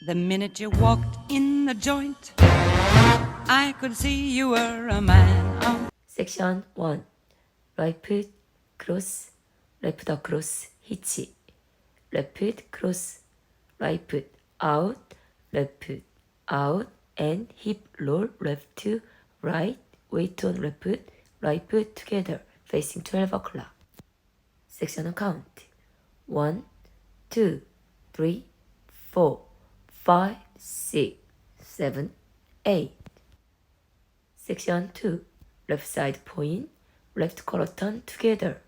The minute you walked in the joint, I could see you were a man. Section 1. Left cross, left across, hitch. Left cross, right out, and hip roll left to right, weight on left, right foot together, facing 12 o'clock. Section count. 1, 2, 3, 4, 5, 6, 7, 8. Section 2. Left side point, left quarter turn together.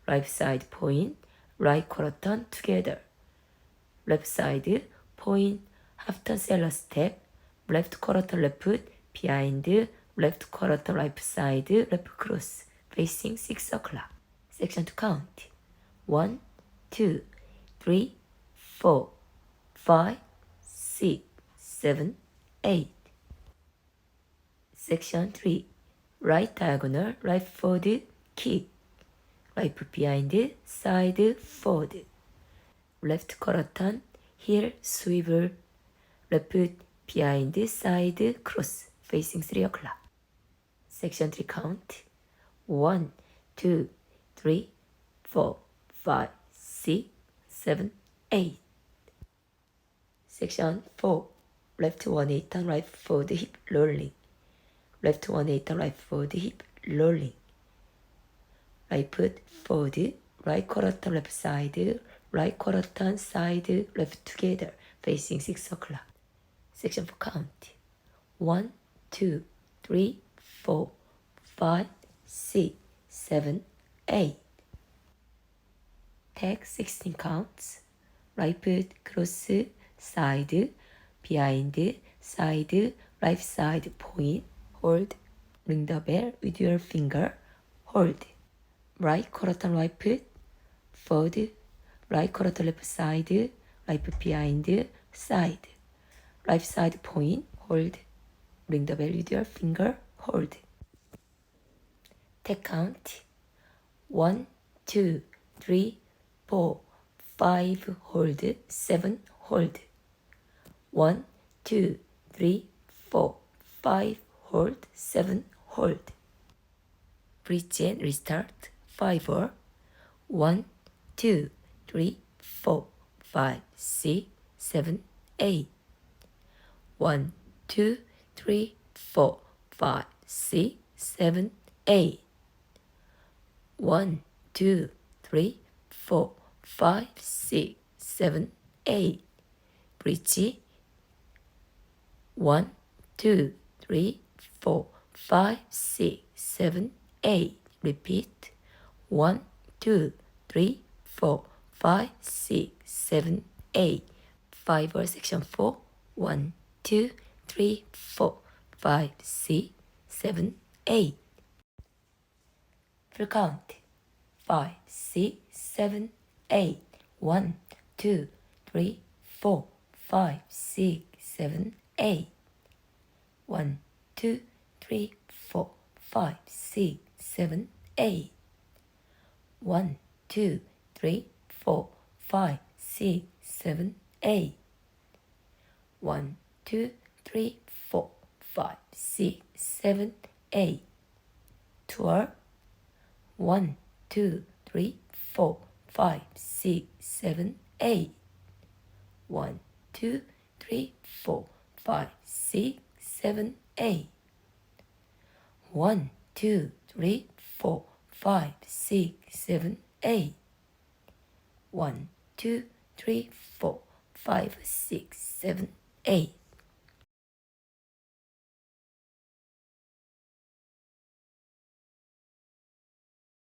Right side point, right quarter turn together. Left side point, half turn sailor step, left quarter turn left behind, left quarter turn right side, left cross, facing 6 o'clock. Section to count. 1, 2, 3, 4, 5, 6, 7, 8. Section 3. Right diagonal, right forward, kick. Right behind, side forward. Left quarter turn, heel swivel. Left behind, side cross, facing 3 o'clock. Section 3 count. 1, 2, 3, 4, 5, 6, 7, 8. Section 4. Left 1/8 turn, right forward, hip rolling. Left 1/8 turn, right forward, hip rolling. Right foot forward, right quarter turn left side, right quarter turn side left together, facing 6 o'clock. Section 4 count. 1, 2, 3, 4, 5, 6, 7, 8. Take 16 counts. Right foot cross, side, behind, side, right side point, hold, ring the bell with your finger, hold. Right quarter turn right foot, forward, right quarter turn left side, right foot behind, side. Right side point, hold, ring the bell with your finger, hold. Take count. 1, 2, 3, 4, 5, hold, 7, hold. 1, 2, 3, 4, 5, hold, 7, hold. Bridge and restart. 5 1, 2, 3, 4, 5, 6, 7, 8. 1, 2, 3, 4, 5, 6, 7, 8. 1, 2, 3, 4, 5, 6, 7, 8. Bridge. 1, 2, 3, 4, 5, 6, 7, 8. Repeat. 1, 2, 3, 4, 5, 6, 7, 8. 5 section 4. 1, 2, 3, 4, 5, 6, 7, 8. Full count. 5, 6, 7, 8. 1, 2, 3, 4, 5, 6, 7, 8. 1, 2, 3, 4, 5, 6, 7, 8. 1, 2, 3, 4, 5, 6, 7, 8. 1, 2, 3, 4, 5, 6, 7, 8. 12. 1, 2, 3, 4, 5, 6, 7, 8. 1, 2, 3, 4, 5, 6, 7, 8. 1, 2, 3, 4, 5, 6, 7, 8. 1, 2, 3, 4, 5, 6, 7, 8.